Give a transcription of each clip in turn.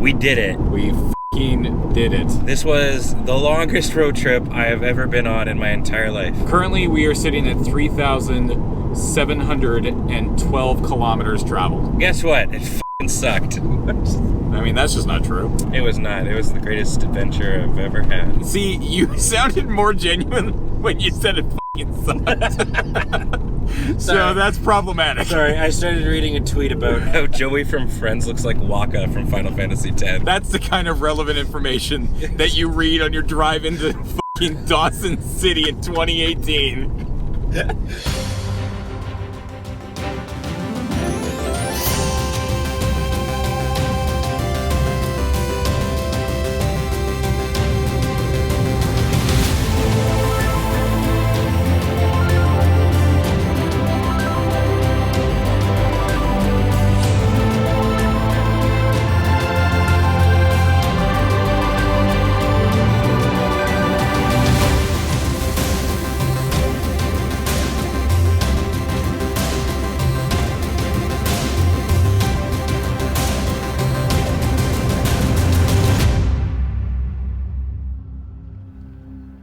We did it. We f***ing did it. This was the longest road trip I have ever been on in my entire life. Currently, we are sitting at 3,712 kilometers traveled. Guess what? It f***ing sucked. I mean, that's just not true. It was not. It was the greatest adventure I've ever had. See, you sounded more genuine when you said it f***ing sucked. So that's problematic. Sorry, I started reading a tweet about how Joey from Friends looks like Waka from Final Fantasy X. That's the kind of relevant information that you read on your drive into f***ing Dawson City in 2018.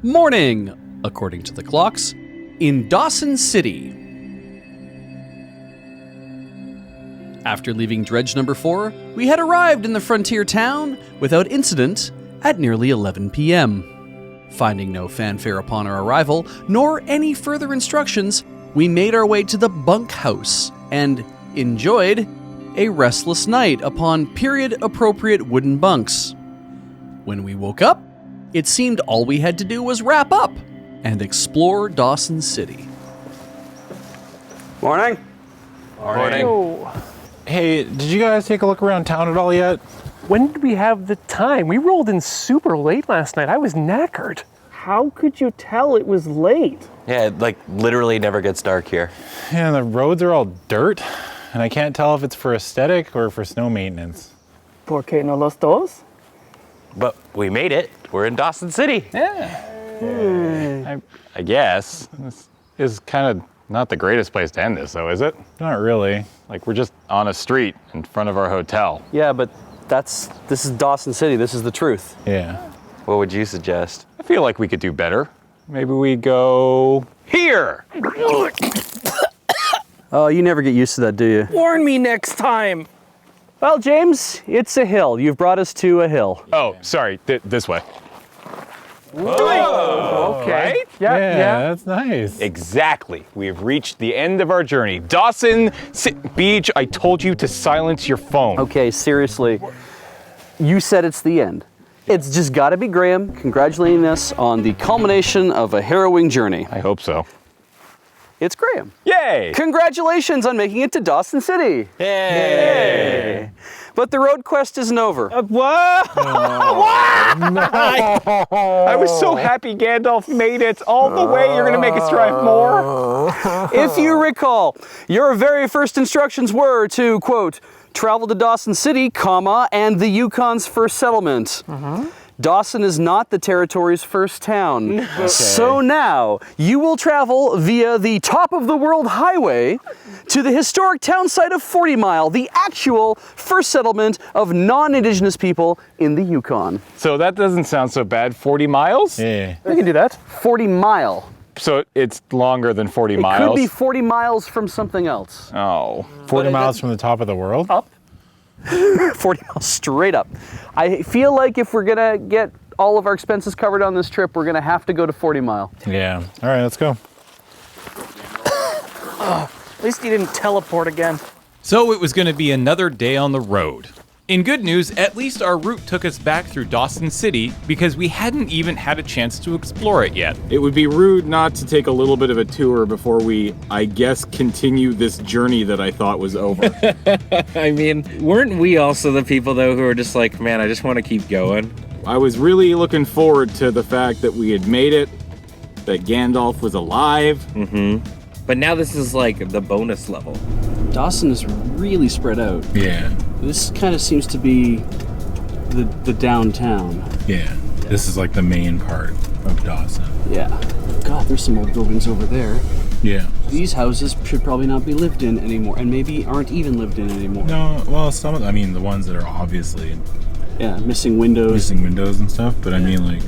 Morning, according to the clocks, in Dawson City. After leaving dredge number 4, we had arrived in the frontier town without incident at nearly 11 p.m. Finding no fanfare upon our arrival, nor any further instructions, we made our way to the bunkhouse and enjoyed a restless night upon period-appropriate wooden bunks. When we woke up, it seemed all we had to do was wrap up and explore Dawson City. Morning. Morning. Oh, Hey, did you guys take a look around town at all yet? when did we have the time? We rolled in super late last night. I was knackered. How could you tell it was late? Yeah, it literally never gets dark here. Yeah, the roads are all dirt, and I can't tell if it's for aesthetic or for snow maintenance. ¿Por qué no los dos? But we made it. We're in Dawson City. I guess. This is kind of not the greatest place to end this, though, is it? Not really. We're just on a street in front of our hotel. Yeah, but this is Dawson City. This is the truth. Yeah. What would you suggest? I feel like we could do better. Maybe we go here. Oh, you never get used to that, do you? Warn me next time. Well, James, it's a hill. You've brought us to a hill. Oh, sorry, this way. Okay. Yeah. That's nice. Exactly. We have reached the end of our journey. Dawson Beach, I told you to silence your phone. Okay, seriously. You said it's the end. It's just gotta be Graham congratulating us on the culmination of a harrowing journey. I hope so. It's Graham. Yay! Congratulations on making it to Dawson City. Yay! But the road quest isn't over. What? I was so happy Gandalf made it all the way. You're gonna make us drive more? If you recall, your very first instructions were to, quote, travel to Dawson City, comma, and the Yukon's first settlement. Dawson is not the territory's first town. So now, you will travel via the top of the world highway to the historic town site of 40 Mile, the actual first settlement of non-Indigenous people in the Yukon. So that doesn't sound so bad. 40 miles? Yeah. We can do that. 40 Mile. So it's longer than 40 It miles? could be 40 miles from something else. Oh. 40 miles from the top of the world? Up. 40 miles straight up. I feel like if we're gonna get all of our expenses covered on this trip, we're gonna have to go to 40 Mile. Yeah. All right, let's go. At least you didn't teleport again. So it was going to be another day on the road. In good news, at least our route took us back through Dawson City because we hadn't even had a chance to explore it yet. It would be rude not to take a little bit of a tour before we, I guess, continue this journey that I thought was over. I mean, weren't we also the people, though, who were just like, man, I just want to keep going? I was really looking forward to the fact that we had made it, that Gandalf was alive. But now this is like the bonus level. Dawson is really spread out. Yeah. This kind of seems to be the downtown. Yeah. This is like the main part of Dawson. Yeah. God, there's some old buildings over there. Yeah. These houses should probably not be lived in anymore, and maybe aren't even lived in anymore. No, well, the ones that are obviously Yeah, missing windows. Missing windows and stuff, but I mean, like,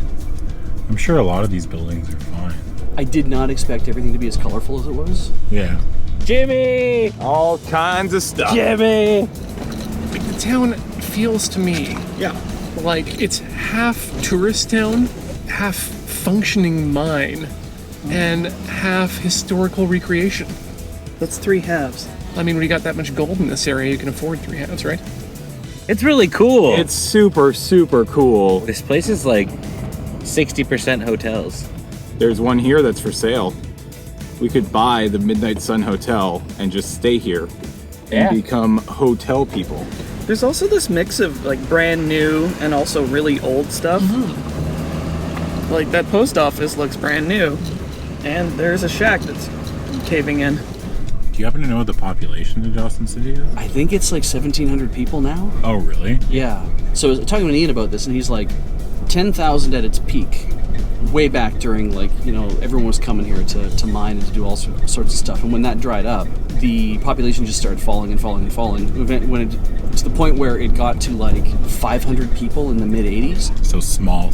I'm sure a lot of these buildings are fine. I did not expect everything to be as colorful as it was. Yeah. Jimmy! All kinds of stuff. Jimmy! The town feels to me like it's half tourist town, half functioning mine, and half historical recreation. That's 3 halves. I mean, when you got that much gold in this area, you can afford 3 halves, right? It's really cool. It's super, super cool. This place is like 60% hotels. There's one here that's for sale. We could buy the Midnight Sun Hotel and just stay here and become hotel people. There's also this mix of like brand new and also really old stuff. Like that post office looks brand new, and there's a shack that's caving in. Do you happen to know what the population of Dawson City is? I think it's like 1,700 people now. Oh, really? Yeah. So I was talking with Ian about this, and he's like, 10,000 at its peak. Way back during, like, you know, everyone was coming here to mine and to do all sorts of stuff. And when that dried up, the population just started falling and falling and falling. When it, to the point where it got to like 500 people in the mid 80s. So small.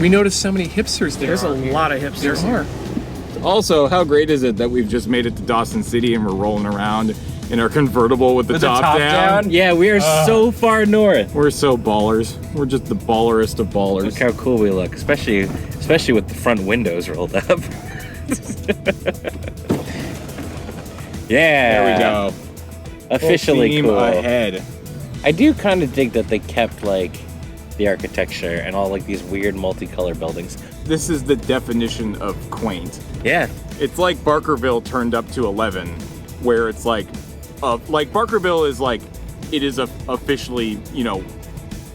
We noticed so many hipsters there. There's a lot of hipsters here. Also, how great is it that we've just made it to Dawson City and we're rolling around in our convertible with the top down? Yeah, we are so far north. We're so ballers. We're just the ballerest of ballers. Look how cool we look, especially with the front windows rolled up. Yeah. There we go. Officially Full theme cool. ahead. I do kind of dig that they kept like the architecture and all like these weird multicolor buildings. This is the definition of quaint. Yeah. It's like Barkerville turned up to 11, where it's like Barkerville is like, it is officially, you know,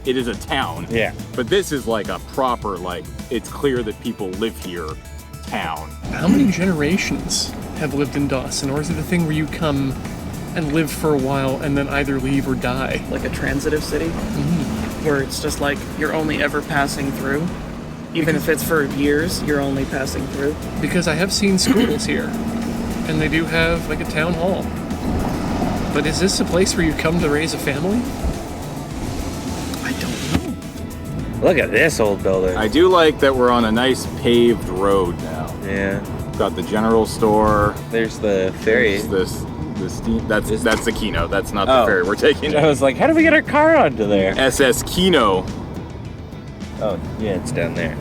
it is a town. Yeah. But this is like a proper, like, it's clear that people live here town. How many generations have lived in Dawson? Or is it a thing where you come and live for a while and then either leave or die? Like a transitive city, where it's just like you're only ever passing through. Even if it's for years, you're only passing through. Because I have seen schools here, and they do have like a town hall. But is this a place where you come to raise a family? I don't know. Look at this old building. I do like that we're on a nice paved road now. Yeah. Got the general store. There's the ferry. There's that's the Kino. That's not the ferry we're taking. I was like, how do we get our car onto there? SS Kino. Oh, yeah, it's down there.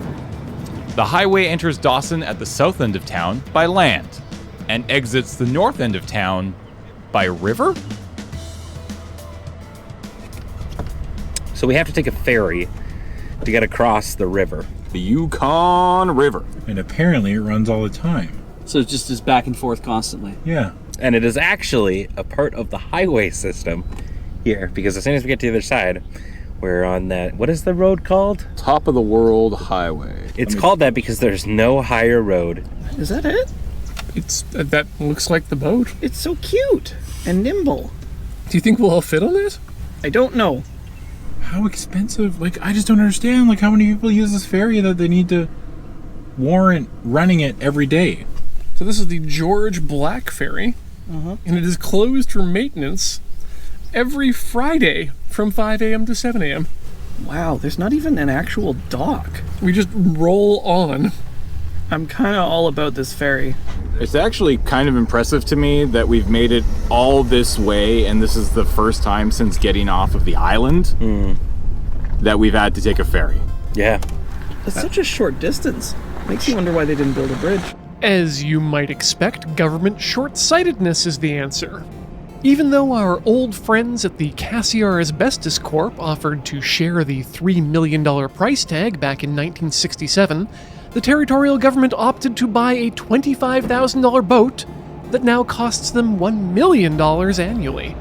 The highway enters Dawson at the south end of town by land and exits the north end of town by river? So we have to take a ferry to get across the river. The Yukon River. And apparently it runs all the time. So it just is back and forth constantly. Yeah. And it is actually a part of the highway system here, because as soon as we get to the other side, we're on that, what is the road called? Top of the World Highway. It's called that because there's no higher road. Is that it? It's that looks like the boat. It's so cute and nimble. Do you think we'll all fit on it? I don't know. How expensive? Like, I just don't understand, like, how many people use this ferry that they need to warrant running it every day. So this is the George Black Ferry, and it is closed for maintenance every Friday from 5 a.m. to 7 a.m. Wow, there's not even an actual dock. We just roll on. I'm kind of all about this ferry. It's actually kind of impressive to me that we've made it all this way, and this is the first time since getting off of the island that we've had to take a ferry. Yeah. It's such a short distance. Makes you wonder why they didn't build a bridge. As you might expect, government short-sightedness is the answer. Even though our old friends at the Cassiar Asbestos Corp offered to share the $3 million price tag back in 1967, the territorial government opted to buy a $25,000 boat that now costs them $1 million annually.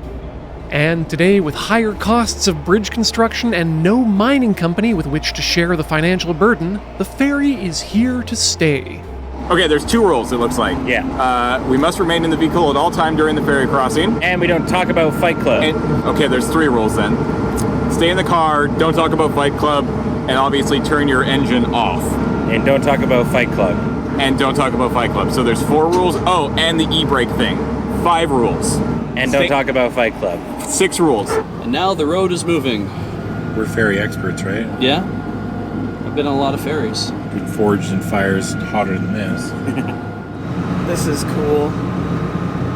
And today, with higher costs of bridge construction and no mining company with which to share the financial burden, the ferry is here to stay. Okay, there's 2 rules, it looks like. Yeah. We must remain in the vehicle at all time during the ferry crossing. And we don't talk about Fight Club. Okay, there's 3 rules then. Stay in the car, don't talk about Fight Club, and obviously turn your engine off. And don't talk about Fight Club. And don't talk about Fight Club. So there's 4 rules. Oh, and the e-brake thing. 5 rules. And don't talk about Fight Club. 6 rules. And now the road is moving. We're ferry experts, right? Yeah. I've been on a lot of ferries. Been forged in fires hotter than this. This is cool.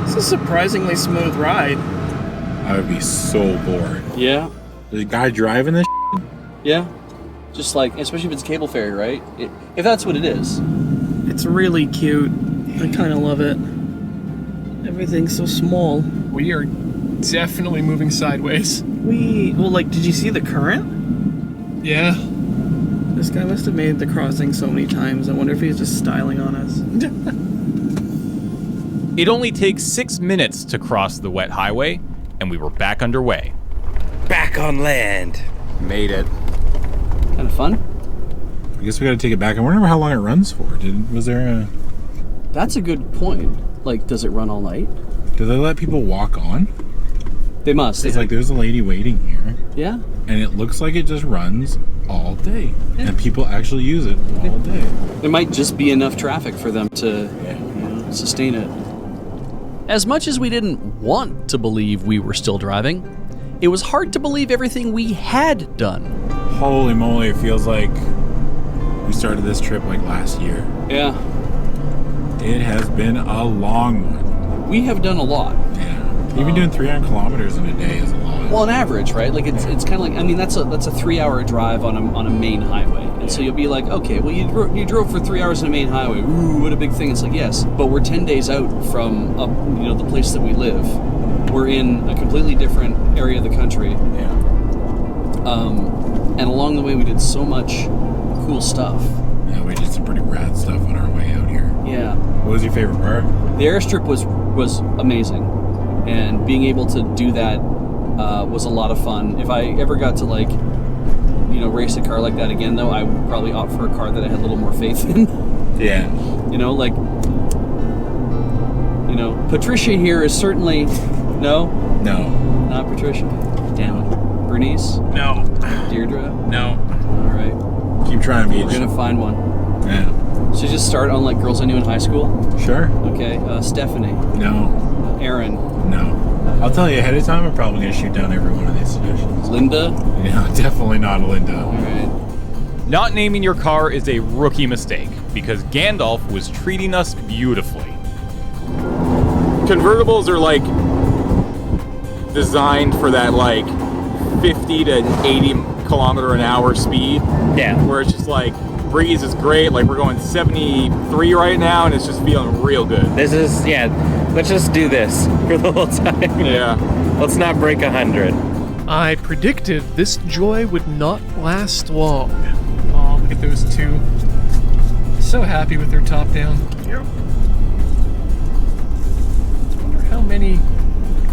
It's a surprisingly smooth ride. I would be so bored. Yeah. The guy driving this Yeah. Just like, especially if it's a cable ferry, right? If that's what it is. It's really cute. I kind of love it. Everything's so small. We are definitely moving sideways. Did you see the current? Yeah. This guy must have made the crossing so many times. I wonder if he's just styling on us. It only takes 6 minutes to cross the wet highway, and we were back underway. Back on land. Made it. Kind of fun. I guess we gotta take it back. I wonder how long it runs for. Was there a... That's a good point. Like, does it run all night? Do they let people walk on? They must. It's like there's a lady waiting here. Yeah. And it looks like it just runs all day. Yeah. And people actually use it all day. There might just be enough traffic for them to sustain it. As much as we didn't want to believe we were still driving, it was hard to believe everything we had done. Holy moly, it feels like we started this trip like last year. Yeah. It has been a long one. We have done a lot. Yeah. Even doing 300 kilometers in a day is a lot. Well, on average, right? Like it's kind of like, I mean, that's a 3-hour drive on a main highway, and so you'll be like, okay, well you drove for 3 hours on a main highway. Ooh, what a big thing! It's like, yes, but we're 10 days out from the place that we live. We're in a completely different area of the country. Yeah. And along the way, we did so much cool stuff. Yeah, we did some pretty rad stuff on our way out here. Yeah. What was your favorite part? The airstrip was amazing, and being able to do that was a lot of fun. If I ever got to race a car like that again, though, I would probably opt for a car that I had a little more faith in. Yeah. Patricia here is certainly no, not Patricia. Damn it, Bernice. No. Deirdre. No. All right. Keep trying, Beach. We're gonna find one. Yeah. So just start on like girls I knew in high school. Sure. Okay. Stephanie. No. Aaron. No. I'll tell you ahead of time, I'm probably going to shoot down every one of these suggestions. Linda? Yeah, definitely not a Linda. All right. Not naming your car is a rookie mistake, because Gandalf was treating us beautifully. Convertibles are like designed for that like 50 to 80 kilometer an hour speed. Yeah. Where it's just like, breeze is great, like we're going 73 right now and it's just feeling real good. This is, let's just do this for the whole time. Yeah. Let's not break 100. I predicted this joy would not last long. Oh, look at those two. So happy with their top down. Yep. I wonder how many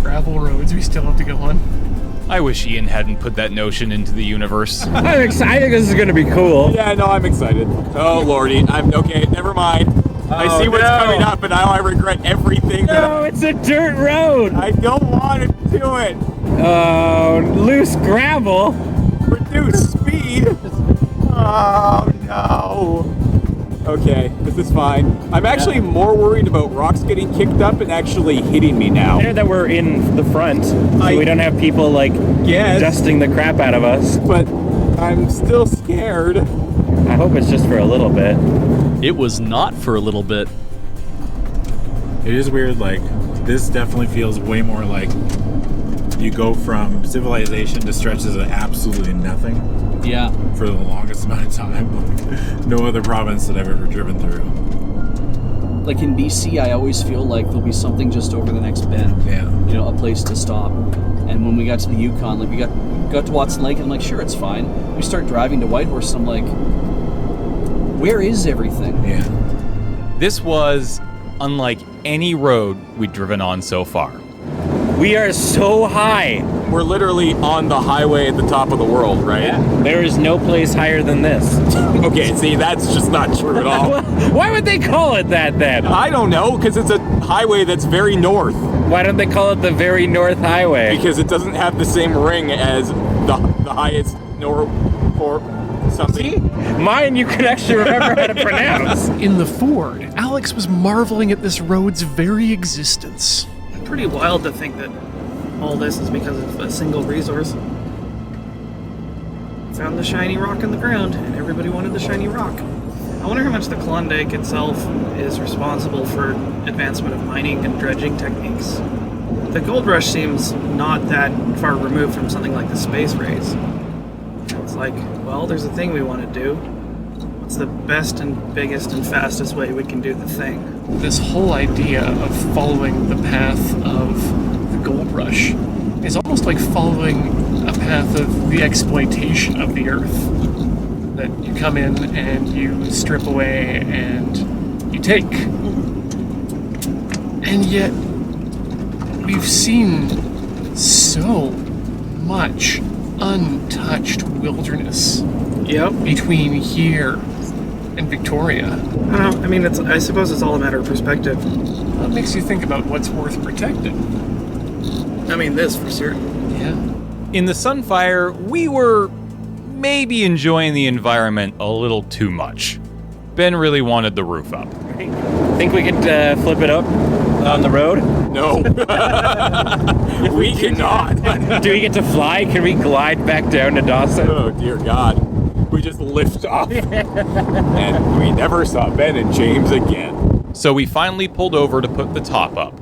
gravel roads we still have to go on. I wish Ian hadn't put that notion into the universe. I'm excited. I think this is going to be cool. Yeah, no, I'm excited. Oh, Lordy. I'm okay, never mind. I see what's coming up, and now I regret everything. No, it's a dirt road. I don't want to do it. Oh, loose gravel. Reduce speed. Oh, no. Okay, this is fine. I'm actually more worried about rocks getting kicked up and actually hitting me now. Better that we're in the front, so we don't have people dusting the crap out of us. But I'm still scared. I hope it's just for a little bit. It was not for a little bit. It is weird, this definitely feels way more like you go from civilization to stretches of absolutely nothing. Yeah. For the longest amount of time. No other province that I've ever driven through. Like in BC, I always feel like there'll be something just over the next bend. Yeah. A place to stop. And when we got to the Yukon, we got to Watson Lake, and I'm like, sure, it's fine. We start driving to Whitehorse, and I'm like, where is everything? Yeah. This was unlike any road we'd driven on so far. We are so high. We're literally on the highway at the top of the world, right? Yeah. There is no place higher than this. Okay, see, that's just not true at all. Why would they call it that then? I don't know, because it's a highway that's very north. Why don't they call it the Very North Highway? Because it doesn't have the same ring as the highest north or something. See? Mine you could actually remember how to pronounce. In the Ford, Alex was marveling at this road's very existence. Pretty wild to think that all this is because of a single resource. found the shiny rock in the ground, and everybody wanted the shiny rock. I wonder how much the Klondike itself is responsible for advancement of mining and dredging techniques. The gold rush seems not that far removed from something like the space race. It's like, well, there's a thing we want to do. What's the best and biggest and fastest way we can do the thing? This whole idea of following the path of the gold rush is almost like following a path of the exploitation of the earth. That you come in and you strip away and you take. And yet, we've seen so much untouched wilderness between here and Victoria. I mean, I suppose it's all a matter of perspective. What makes you think about what's worth protecting? I mean, this for certain. Yeah. In the Sunfire, we were maybe enjoying the environment a little too much. Ben really wanted the roof up. Think we could flip it up on the road? No. We cannot. Do we get to fly? Can we glide back down to Dawson? Oh, dear God. We just lift off. And we never saw Ben and James again. So we finally pulled over to put the top up.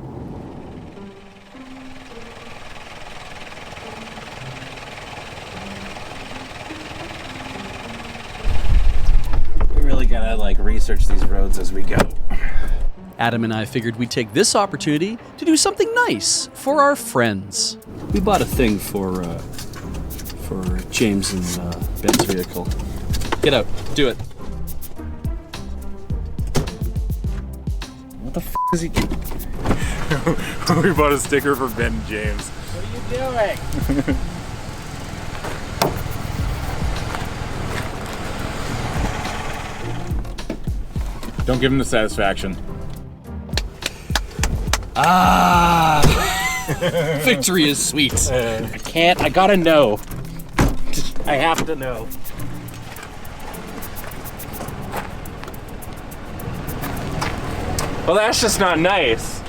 We really gotta research these roads as we go. Adam and I figured we'd take this opportunity to do something nice for our friends. We bought a thing for James and Ben's vehicle. Get out. Do it. What the is he doing? We bought a sticker for Ben and James. What are you doing? Don't give him the satisfaction. Victory is sweet. I can't. I gotta know. I have to know. Well, that's just not nice.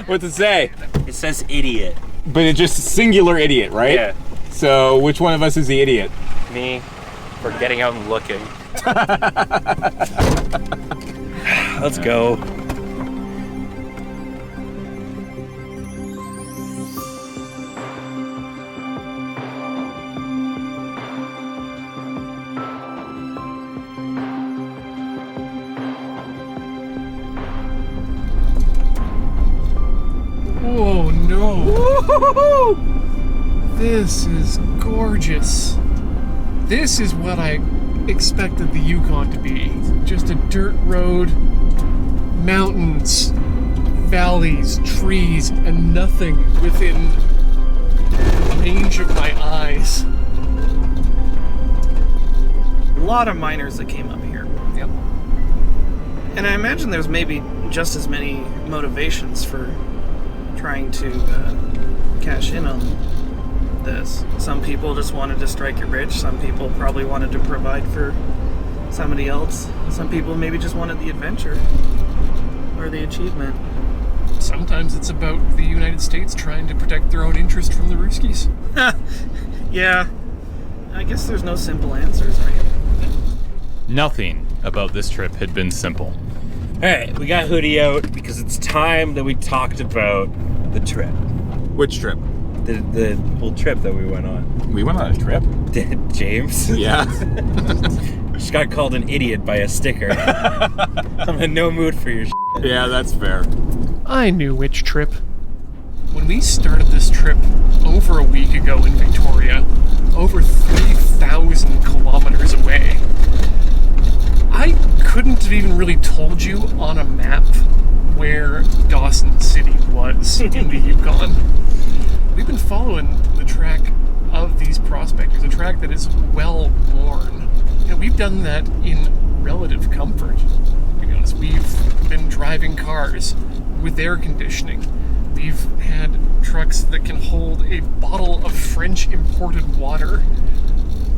What's it say? It says idiot. But it's just singular idiot, right? Yeah. So which one of us is the idiot? Me, for getting out and looking. Let's go. Whoa, no. Woo-hoo-hoo-hoo! This is gorgeous. This is what I expected the Yukon to be. Just a dirt road, mountains, valleys, trees, and nothing within the range of my eyes. A lot of miners that came up here. Yep. And I imagine there's maybe just as many motivations for trying to cash in on this. Some people just wanted to strike it rich. Some people probably wanted to provide for somebody else. Some people maybe just wanted the adventure or the achievement. Sometimes it's about the United States trying to protect their own interest from the Ruskies. Yeah. I guess there's no simple answers, right? Nothing about this trip had been simple. Alright, we got Hoodie out because it's time that we talked about the trip. Which trip? The whole trip that we went on. We went on a trip? Did James? Yeah. Just got called an idiot by a sticker. I'm in no mood for your shit. Yeah, that's fair. I knew which trip. When we started this trip over a week ago in Victoria, over 3,000 kilometers away, I couldn't have even really told you on a map where Dawson City was in the Yukon. We've been following the track of these prospectors, a track that is well worn. You know, we've done that in relative comfort. To be honest, we've been driving cars with air conditioning. We've had trucks that can hold a bottle of French imported water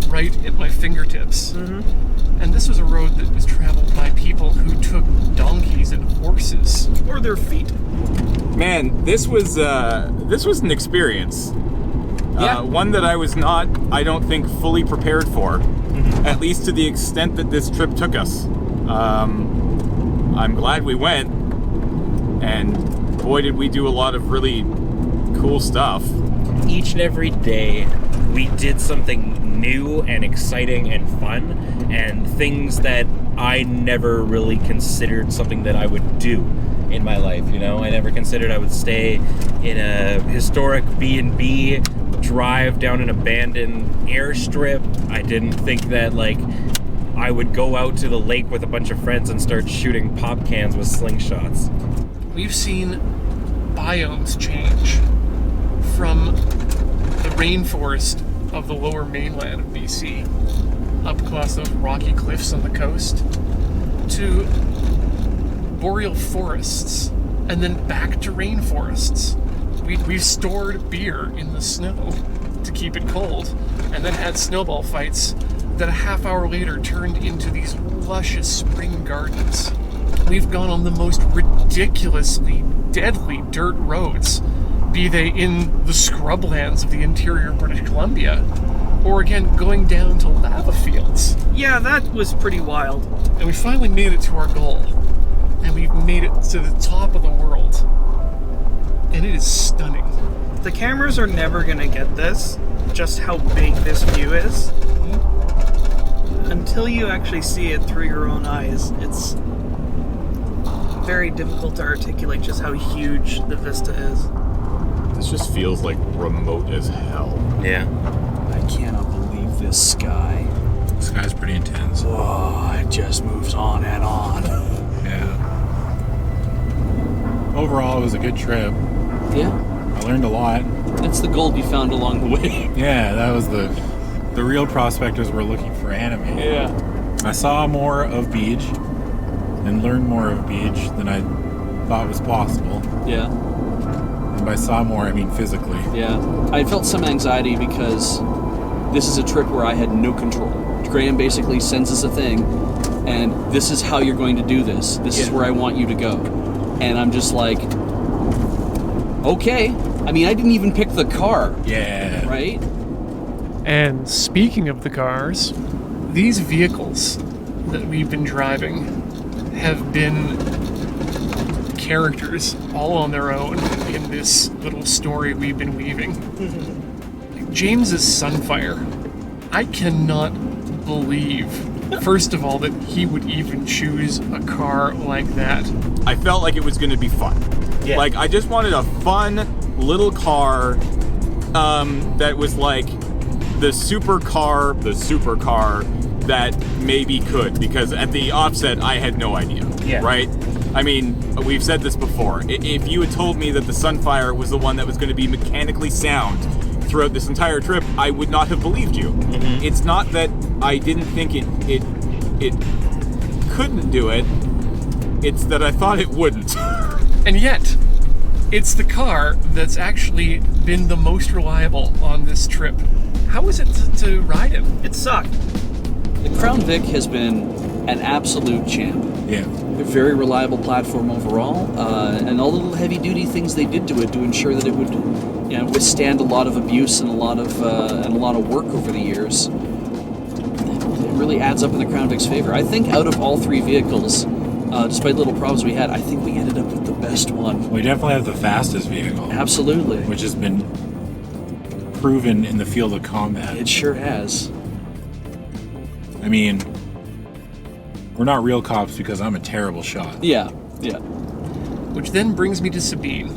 right at my fingertips. Mm-hmm. And this was a road that was traveled by people who took donkeys and horses. Or their feet. Man, this was an experience. Yeah. One that I was not, I don't think, fully prepared for, at least to the extent that this trip took us. I'm glad we went, and boy did we do a lot of really cool stuff. Each and every day, we did something new and exciting and fun, and things that I never really considered something that I would do in my life, you know? I never considered I would stay in a historic B&B, drive down an abandoned airstrip. I didn't think that, like, I would go out to the lake with a bunch of friends and start shooting pop cans with slingshots. We've seen biomes change from the rainforest of the lower mainland of BC, up across those rocky cliffs on the coast, to boreal forests, and then back to rainforests. We've stored beer in the snow to keep it cold, and then had snowball fights that a half hour later turned into these luscious spring gardens. We've gone on the most ridiculously deadly dirt roads, be they in the scrublands of the interior British Columbia, or again going down to lava fields. Yeah, that was pretty wild. And we finally made it to our goal, and we've made it to the top of the world, and it is stunning. The cameras are never gonna get this, just how big this view is. Until you actually see it through your own eyes, it's very difficult to articulate just how huge the vista is. This just feels like remote as hell. Yeah. I cannot believe this sky. This guy's pretty intense. Oh, it just moves on and on. Yeah. Overall, it was a good trip. Yeah, I learned a lot. that's the gold you found along the way. Yeah, that was the real prospectors were looking for anime. Yeah. I saw more of Beach and learned more of Beach than I thought was possible. Yeah. And by saw more, I mean physically. Yeah. I felt some anxiety because this is a trip where I had no control. Graham basically sends us a thing, and this is how you're going to do this. This is where I want you to go. And I'm just like, okay. I mean, I didn't even pick the car. Yeah. Right? And speaking of the cars, these vehicles that we've been driving have been characters all on their own in this little story we've been weaving. James's Sunfire. I cannot believe, first of all, that he would even choose a car like that. I felt like it was going to be fun. Yeah. Like, I just wanted a fun little car that was like the supercar that maybe could, because at the offset, I had no idea. Yeah. Right? I mean, we've said this before. If you had told me that the Sunfire was the one that was going to be mechanically sound throughout this entire trip, I would not have believed you. Mm-hmm. It's not that I didn't think it couldn't do it. It's that I thought it wouldn't. And yet, it's the car that's actually been the most reliable on this trip. How is it to ride it? It sucked. The Crown Vic has been an absolute champ. Yeah. A very reliable platform overall, and all the little heavy-duty things they did to it to ensure that it would, withstand a lot of abuse and a lot of work over the years. It really adds up in the Crown Vic's favor. I think out of all three vehicles, despite little problems we had, I think we ended up with the best one. We definitely have the fastest vehicle. Absolutely. Which has been proven in the field of combat. It sure has. I mean, we're not real cops because I'm a terrible shot. Yeah. Which then brings me to Sabine.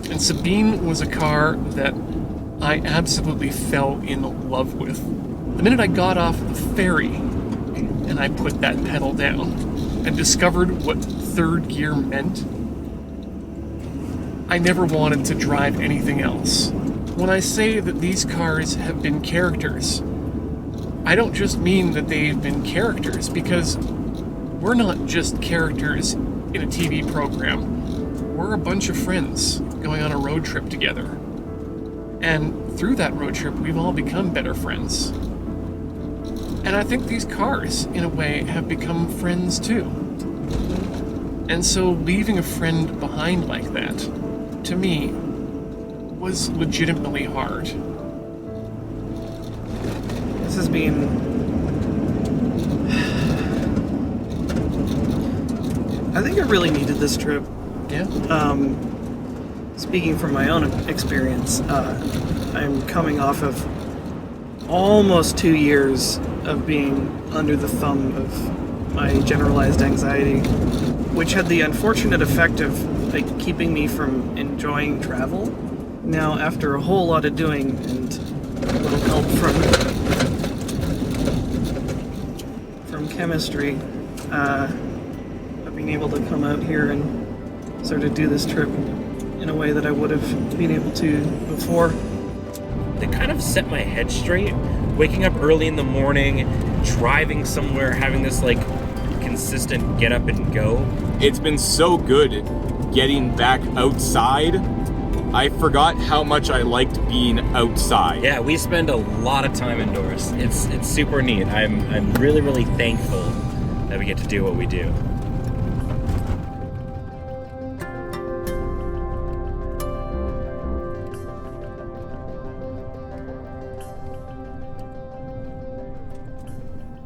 And Sabine was a car that I absolutely fell in love with. The minute I got off the ferry and I put that pedal down and discovered what third gear meant, I never wanted to drive anything else. When I say that these cars have been characters, I don't just mean that they've been characters, because we're not just characters in a TV program. We're a bunch of friends going on a road trip together. And through that road trip, we've all become better friends. And I think these cars, in a way, have become friends too. And so leaving a friend behind like that, to me, was legitimately hard. This has been... I think I really needed this trip. Yeah? Speaking from my own experience, I'm coming off of almost 2 years of being under the thumb of my generalized anxiety, which had the unfortunate effect of keeping me from enjoying travel. Now, after a whole lot of doing and a little help from chemistry, I've been able to come out here and sort of do this trip in a way that I would have been able to before. They kind of set my head straight. Waking up early in the morning, driving somewhere, having this consistent get up and go. It's been so good getting back outside. I forgot how much I liked being outside. Yeah, we spend a lot of time indoors. It's super neat. I'm really, really thankful that we get to do what we do.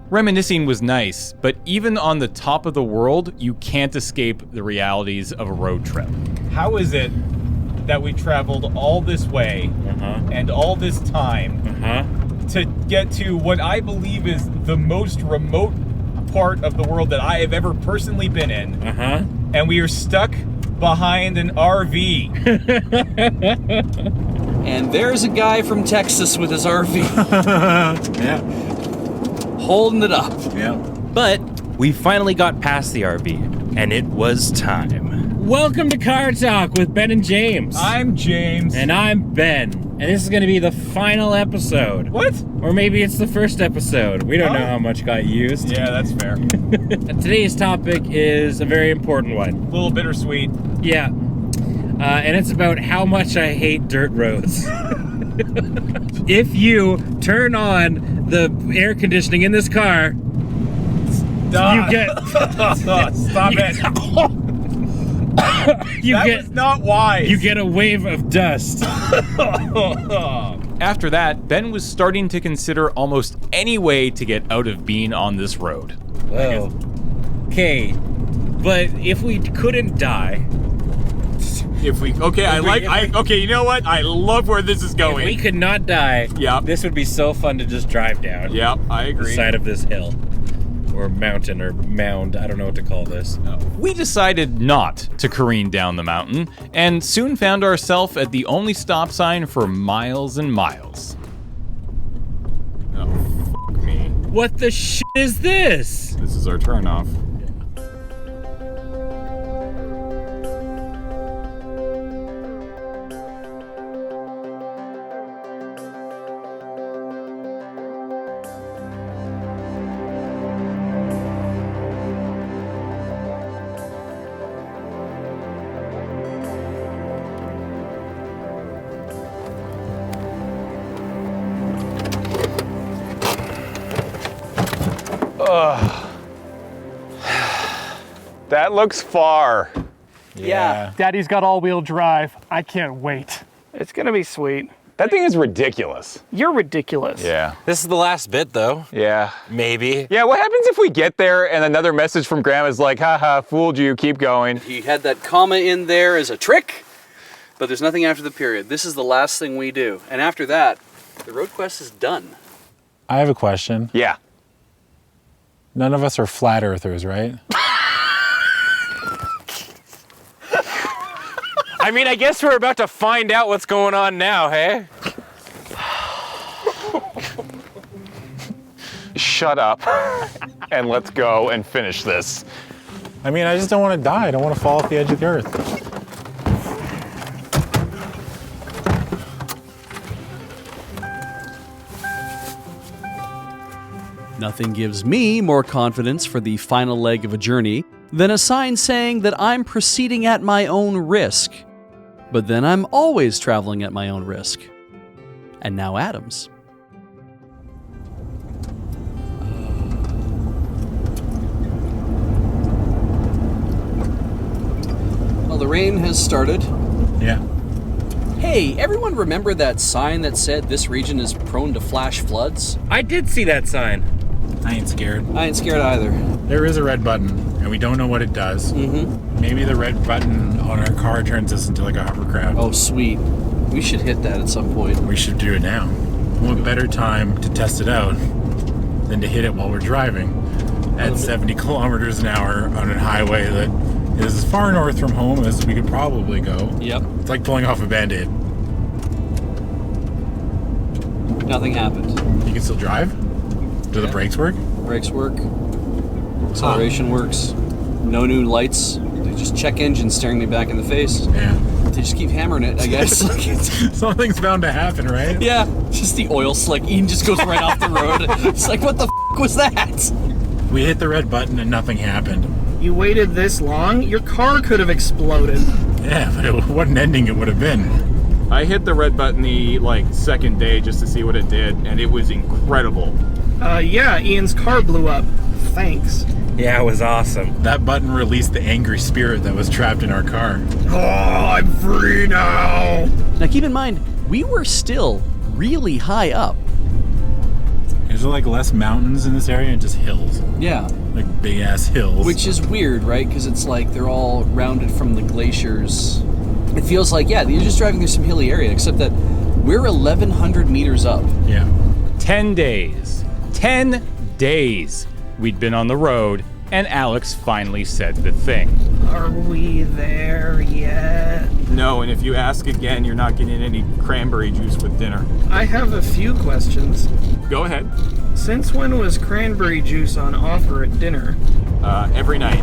Reminiscing was nice, but even on the top of the world, you can't escape the realities of a road trip. How is it that we traveled all this way and all this time to get to what I believe is the most remote part of the world that I have ever personally been in, and we are stuck behind an RV? And there's a guy from Texas with his RV. Yeah. Holding it up. Yeah. But we finally got past the RV, and it was time. Welcome to Car Talk with Ben and James. I'm James. And I'm Ben. And this is going to be the final episode. What? Or maybe it's the first episode. We don't know how much got used. Yeah, that's fair. Today's topic is a very important one. A little bittersweet. Yeah. And it's about how much I hate dirt roads. If you turn on the air conditioning in this car, Stop. you get... Stop it. That was not wise. You get a wave of dust. After that, Ben was starting to consider almost any way to get out of being on this road. Well, okay, but if we couldn't die... Okay, you know what? I love where this is going. If we could not die, this would be so fun to just drive down. Yeah, I agree. The side of this hill. Or mountain, or mound, I don't know what to call this. We decided not to careen down the mountain, and soon found ourselves at the only stop sign for miles and miles. Oh, fuck me. What the shit is this? This is our turnoff. That looks far. Yeah. Daddy's got all-wheel drive. I can't wait. It's gonna be sweet. That thing is ridiculous. You're ridiculous. Yeah. This is the last bit, though. Yeah. Maybe. Yeah, what happens if we get there and another message from Grandma's like, haha, fooled you, keep going. He had that comma in there as a trick, but there's nothing after the period. This is the last thing we do. And after that, the road quest is done. I have a question. Yeah. None of us are flat earthers, right? I mean, I guess we're about to find out what's going on now, hey? Shut up and let's go and finish this. I mean, I just don't want to die. I don't want to fall off the edge of the earth. Nothing gives me more confidence for the final leg of a journey than a sign saying that I'm proceeding at my own risk. But then I'm always traveling at my own risk. And now Adam's. Well, the rain has started. Yeah. Hey, everyone remember that sign that said this region is prone to flash floods? I did see that sign. I ain't scared. I ain't scared either. There is a red button, and we don't know what it does. Mm-hmm. Maybe the red button on our car turns us into like a hovercraft. Oh, sweet. We should hit that at some point. We should do it now. What better time to test it out than to hit it while we're driving at 70 kilometers an hour on a highway that is as far north from home as we could probably go. Yep. It's like pulling off a Band-Aid. Nothing happened. You can still drive? Do the brakes work? Brakes work. Acceleration works. No new lights. They just check engine staring me back in the face. Yeah. They just keep hammering it, I guess. Something's bound to happen, right? Yeah. Just the oil slick. Ian just goes right off the road. It's like, what the f*** was that? We hit the red button and nothing happened. You waited this long? Your car could have exploded. Yeah, but what an ending it would have been. I hit the red button the second day just to see what it did, and it was incredible. Yeah, Ian's car blew up. Thanks. Yeah, it was awesome. That button released the angry spirit that was trapped in our car. Oh, I'm free now. Now keep in mind, we were still really high up. There's like less mountains in this area and just hills. Yeah. Like big ass hills. Which is weird, right? Because it's like they're all rounded from the glaciers. It feels like, yeah, you're just driving through some hilly area, except that we're 1,100 meters up. Yeah. 10 days. 10 days we'd been on the road, and Alex finally said the thing. Are we there yet? No, and if you ask again, you're not getting any cranberry juice with dinner. I have a few questions. Go ahead. Since when was cranberry juice on offer at dinner? Every night.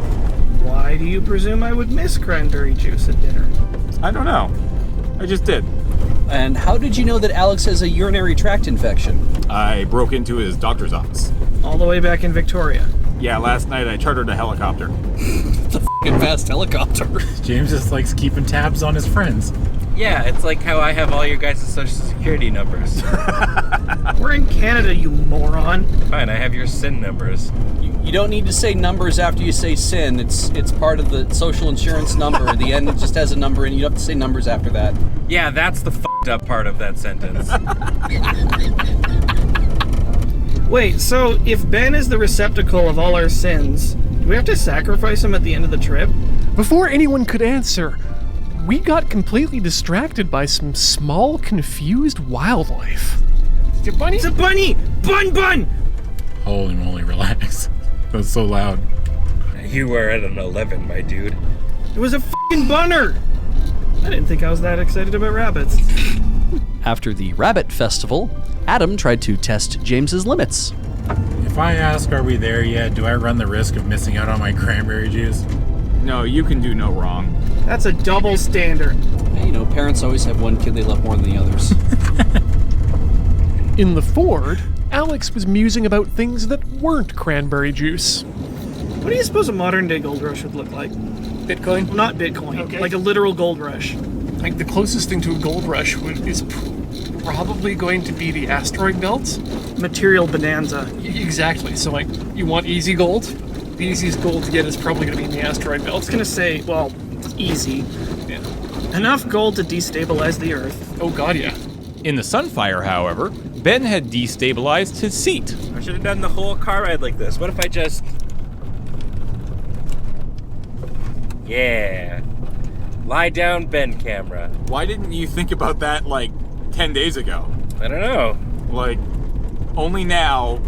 Why do you presume I would miss cranberry juice at dinner? I don't know. I just did. And how did you know that Alex has a urinary tract infection? I broke into his doctor's office. All the way back in Victoria. Yeah, last night I chartered a helicopter. The f***ing fast helicopter. James just likes keeping tabs on his friends. Yeah, it's like how I have all your guys' social security numbers. We're in Canada, you moron. Fine, I have your SIN numbers. You don't need to say numbers after you say sin. It's part of the social insurance number. At the end, it just has a number, and you don't have to say numbers after that. Yeah, that's the f***ed up part of that sentence. Wait, so if Ben is the receptacle of all our sins, do we have to sacrifice him at the end of the trip? Before anyone could answer, we got completely distracted by some small, confused wildlife. It's a bunny? It's a bunny! Bun! Holy moly, relax. That was so loud. You were at an 11, my dude. It was a f***ing bunner! I didn't think I was that excited about rabbits. After the rabbit festival, Adam tried to test James's limits. If I ask, are we there yet, do I run the risk of missing out on my cranberry juice? No, you can do no wrong. That's a double standard. And, you know, parents always have one kid they love more than the others. In the Ford, Alex was musing about things that weren't cranberry juice. What do you suppose a modern day gold rush would look like? Bitcoin? Well, not Bitcoin, Okay. like a literal gold rush. Like the closest thing to a gold rush is probably going to be the asteroid belts. Material bonanza. Exactly. So, like, you want easy gold? The easiest gold to get is probably going to be in the asteroid I belts. was gonna say, well, easy. Yeah. Enough gold to destabilize the Earth. Oh god, yeah. In the Sunfire, however, Ben had destabilized his seat. I should have done the whole car ride like this. What if I just... Yeah. Lie down, Ben camera. Why didn't you think about that 10 days ago? I don't know. Only now,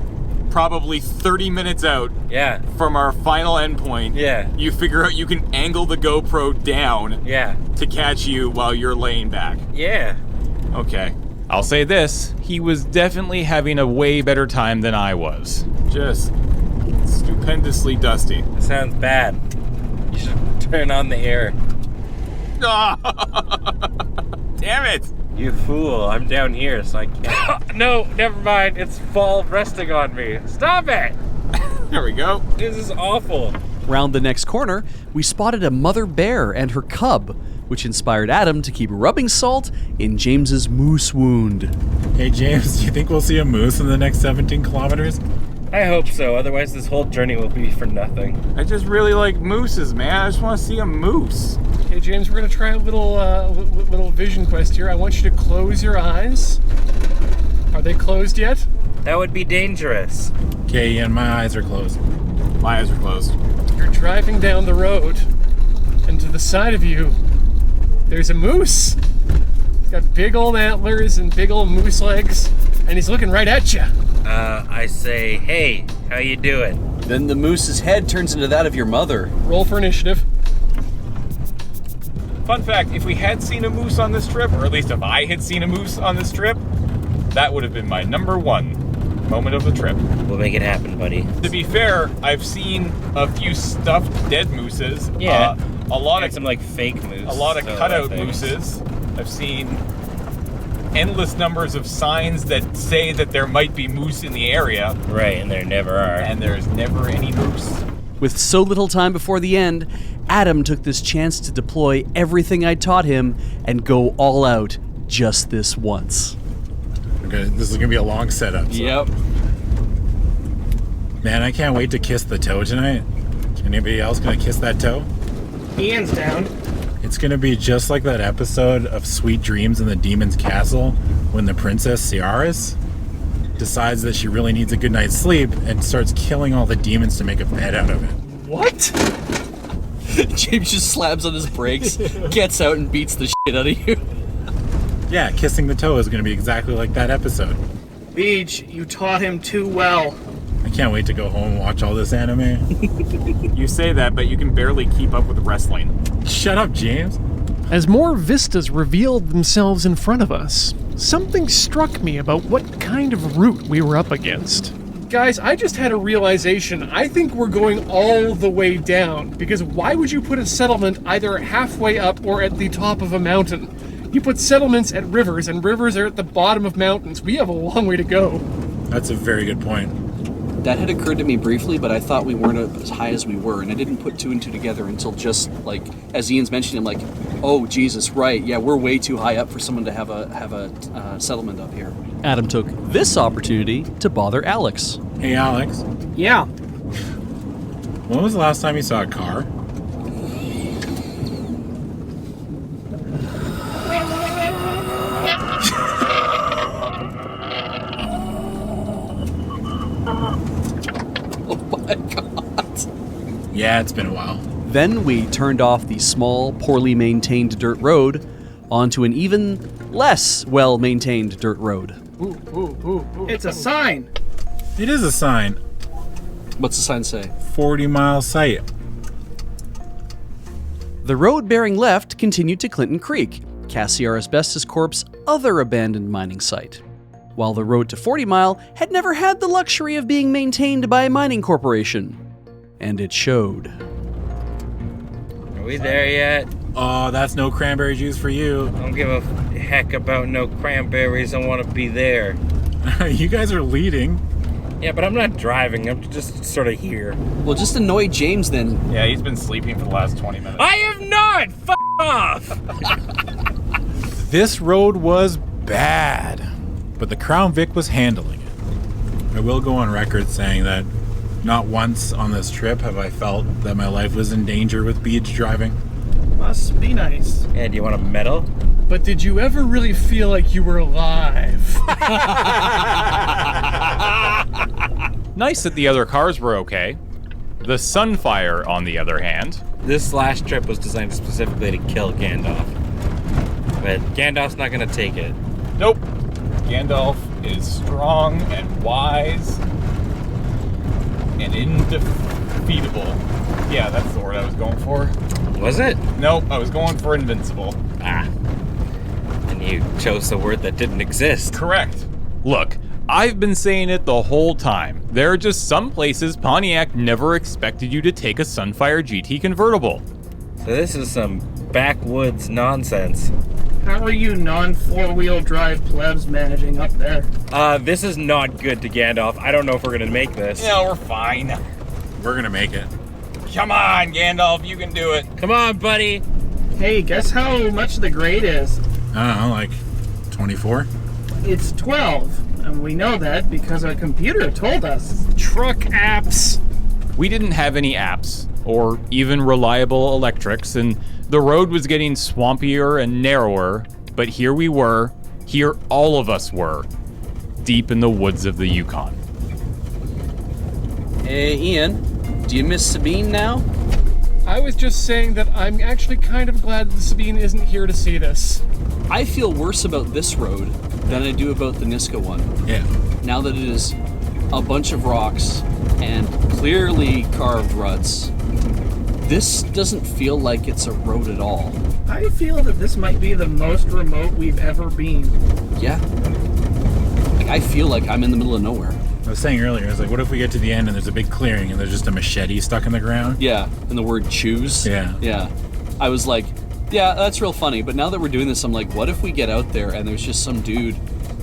probably 30 minutes out Yeah. from our final endpoint, Yeah. you figure out you can angle the GoPro down Yeah. to catch you while you're laying back. Yeah. Okay. I'll say this, he was definitely having a way better time than I was. Just stupendously dusty. That sounds bad. You should turn on the air. Damn it! You fool. I'm down here, so I can't. No, never mind. It's fall resting on me. Stop it! There we go. This is awful. Round the next corner, we spotted a mother bear and her cub, which inspired Adam to keep rubbing salt in James's moose wound. Hey James, do you think we'll see a moose in the next 17 kilometers? I hope so. Otherwise, this whole journey will be for nothing. I just really like mooses, man. I just want to see a moose. Okay, James, we're gonna try a little vision quest here. I want you to close your eyes. Are they closed yet? That would be dangerous. Okay, Ian, my eyes are closed. My eyes are closed. You're driving down the road, and to the side of you, there's a moose. He's got big old antlers and big old moose legs, and he's looking right at you. I say, hey, how you doing? Then the moose's head turns into that of your mother. Roll for initiative. Fun fact, if we had seen a moose on this trip, or at least if I had seen a moose on this trip, that would have been my number one moment of the trip. We'll make it happen, buddy. To be fair, I've seen a few stuffed dead mooses. Yeah. A lot And of some like fake moose. a lot of so cutout things. mooses. I've seen endless numbers of signs that say that there might be moose in the area, Right, and there never are. and there's never any moose. With so little time before the end, Adam took this chance to deploy everything I taught him and go all out just this once. This is gonna be a long setup. So. Yep. Man, I can't wait to kiss the toe tonight. Anybody else gonna kiss that toe? Ian's down. It's gonna be just like that episode of Sweet Dreams in the Demon's Castle when the Princess Ciaris decides that she really needs a good night's sleep and starts killing all the demons to make a bed out of it. What? James just slams on his brakes, gets out and beats the shit out of you. Yeah, kissing the toe is gonna be exactly like that episode. Beach, you taught him too well. I can't wait to go home and watch all this anime. You say that, but you can barely keep up with wrestling. Shut up, James. As more vistas revealed themselves in front of us, something struck me about what kind of route we were up against. Guys, I just had a realization. I think we're going all the way down, because why would you put a settlement either halfway up or at the top of a mountain? You put settlements at rivers, and rivers are at the bottom of mountains. We have a long way to go. That's a very good point. That had occurred to me briefly, but I thought we weren't as high as we were, and I didn't put two and two together until just, like, as Ian's mentioning, I'm like, oh, Jesus, right, yeah, we're way too high up for someone to have a settlement up here. Adam took this opportunity to bother Alex. Hey, Alex. Yeah. When was the last time you saw a car? Oh my God. Yeah, it's been a while. Then we turned off the small, poorly maintained dirt road onto an even less well-maintained dirt road. It's a sign. It is a sign. What's the sign say? 40-mile site. The road bearing left continued to Clinton Creek, Cassiar Asbestos Corp's other abandoned mining site, while the road to 40 Mile had never had the luxury of being maintained by a mining corporation. And it showed. Are we there yet? Oh, that's no cranberry juice for you. I don't give a heck about no cranberries. I want to be there. You guys are leading. Yeah, but I'm not driving. I'm just sort of here. Well, just annoy James then. Yeah, he's been sleeping for the last 20 minutes. I have not! F*** off! This road was bad, but the Crown Vic was handling it. I will go on record saying that not once on this trip have I felt that my life was in danger with beach driving. Must be nice. And do you want a medal? But did you ever really feel like you were alive? Nice that the other cars were okay. The Sunfire, on the other hand, This last trip was designed specifically to kill Gandalf. But Gandalf's not going to take it. Nope. Gandalf is strong and wise and indefeatable. Yeah, that's the word I was going for. Was it? Nope, I was going for invincible. Ah. And you chose a word that didn't exist. Correct. look, I've been saying it the whole time. There are just some places Pontiac never expected you to take a Sunfire GT convertible. So this is some backwoods nonsense. How are you non-four-wheel drive plebs managing up there? This is not good to Gandalf. I don't know if we're gonna make this. Yeah, we're fine. We're gonna make it. Come on, Gandalf, you can do it. Come on, buddy. Hey, guess how much the grade is? I don't know, like 24? It's 12. And we know that because our computer told us. Truck apps. We didn't have any apps or even reliable electrics, and the road was getting swampier and narrower, but here we were, here all of us were, deep in the woods of the Yukon. Hey, Ian, do you miss Sabine now? I was just saying that I'm actually kind of glad that Sabine isn't here to see this. I feel worse about this road than I do about the Niska one. Yeah. Now that it is a bunch of rocks and clearly carved ruts, this doesn't feel like it's a road at all. I feel that this might be the most remote we've ever been. Yeah. Like, I feel like I'm in the middle of nowhere. I was saying earlier, I was like, what if we get to the end and there's a big clearing and there's just a machete stuck in the ground? Yeah, and the word choose. Yeah. Yeah. I was like, yeah, that's real funny. But now that we're doing this, I'm like, what if we get out there and there's just some dude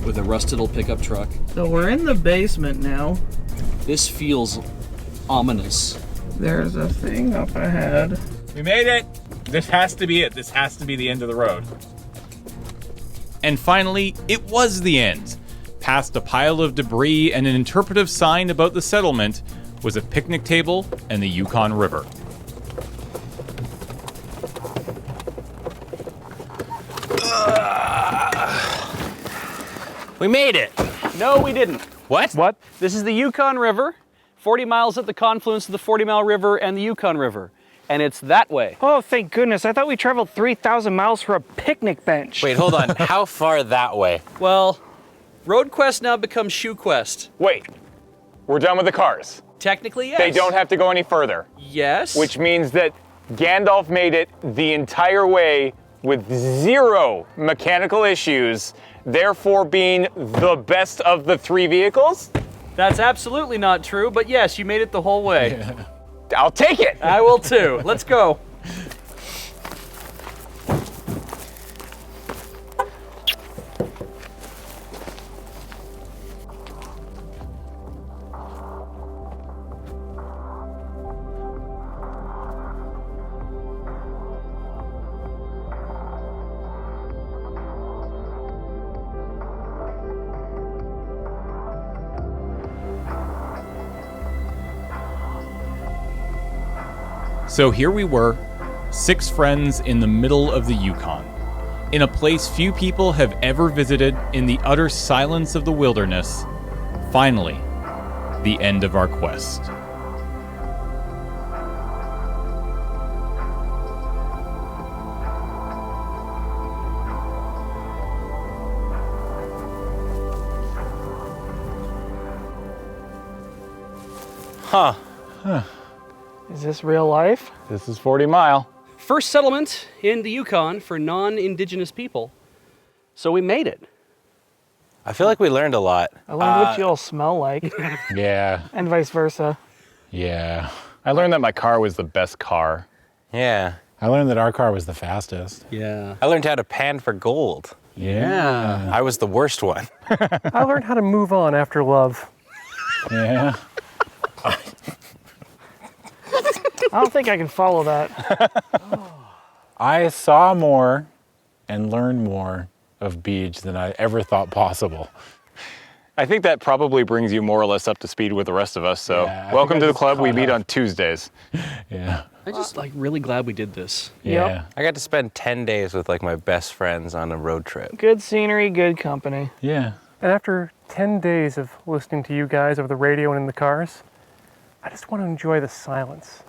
with a rusted old pickup truck? So we're in the basement now. This feels ominous. There's a thing up ahead. We made it. This has to be it. This has to be the end of the road. And finally, it was the end. Past a pile of debris and an interpretive sign about the settlement was a picnic table and the Yukon River. We made it. No, we didn't. What? What? This is the Yukon River, 40 miles at the confluence of the 40 Mile River and the Yukon River. And it's that way. Oh, thank goodness. I thought we traveled 3,000 miles for a picnic bench. Wait, hold on. How far that way? Well, Road Quest now becomes Shoe Quest. Wait, we're done with the cars. Technically, yes. They don't have to go any further. Yes. Which means that Gandalf made it the entire way with 0 mechanical issues, therefore being the best of the 3 vehicles? That's absolutely not true, but yes, you made it the whole way. Yeah. I'll take it. I will too. Let's go. So here we were, 6 friends in the middle of the Yukon, in a place few people have ever visited, in the utter silence of the wilderness. Finally, the end of our quest. Huh. Is this real life? This is 40 Mile. First settlement in the Yukon for non-Indigenous people. So we made it. I feel like we learned a lot. I learned what you all smell like, Yeah, and vice versa. yeah. I learned that my car was the best car. Yeah. I learned that our car was the fastest. Yeah. I learned how to pan for gold. Yeah. I was the worst one. I learned how to move on after love. Yeah. I don't think I can follow that. I saw more and learned more of Beach than I ever thought possible. I think that probably brings you more or less up to speed with the rest of us, so Yeah, I welcome think to I the just club. We caught meet up. on Tuesdays. Yeah. I'm just like really glad we did this. Yeah. I got to spend 10 days with like my best friends on a road trip. Good scenery, good company. Yeah. And after 10 days of listening to you guys over the radio and in the cars, I just want to enjoy the silence.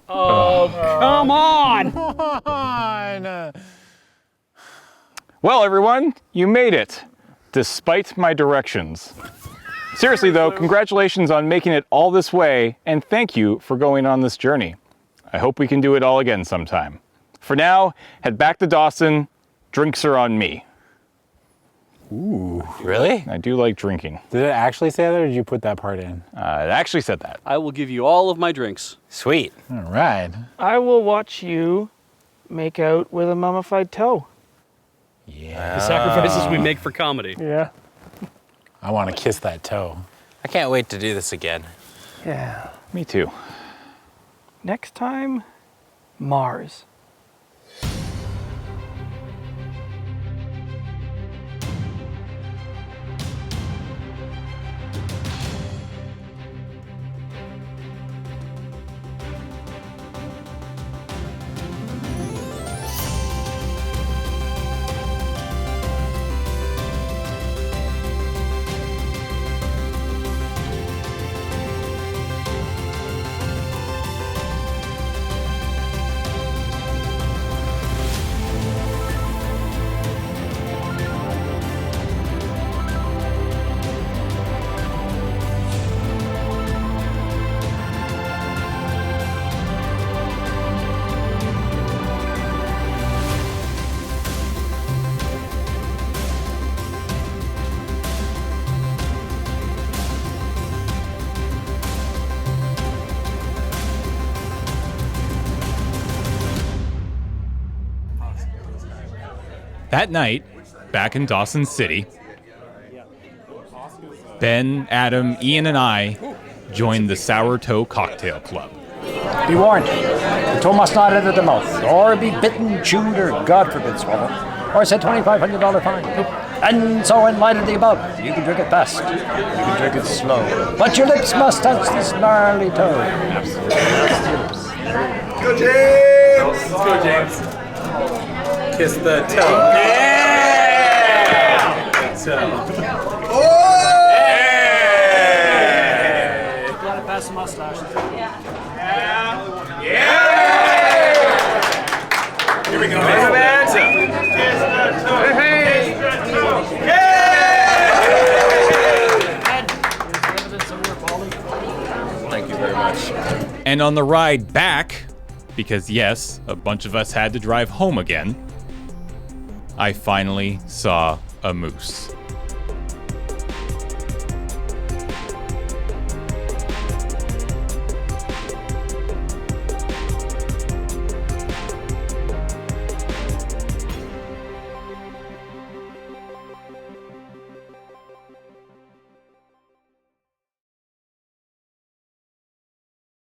Oh, come on! Well, everyone, you made it, despite my directions. Seriously, though, congratulations on making it all this way, and thank you for going on this journey. I hope we can do it all again sometime. For now, head back to Dawson. Drinks are on me. Ooh. Really? I do like drinking. Did it actually say that, or did you put that part in? It actually said that. I will give you all of my drinks. Sweet. All right. I will watch you make out with a mummified toe. Yeah. The sacrifices we make for comedy. Yeah. I want to kiss that toe. I can't wait to do this again. Yeah. Me too. Next time, Mars. That night, back in Dawson City, Ben, Adam, Ian, and I joined the Sour Toe Cocktail Club. Be warned, the toe must not enter the mouth, or be bitten, chewed, or God forbid swallowed, or it's a $2,500 fine. And so in light of the above, you can drink it fast, you can drink it slow, but your lips must touch this gnarly toe. Absolutely. Go James! Let's go James. Kiss the toe. Yeah! Toe. Gotta pass the mustache. Here we go. Thank you very much. And on the ride back, because yes, a bunch of us had to drive home again, I finally saw a moose.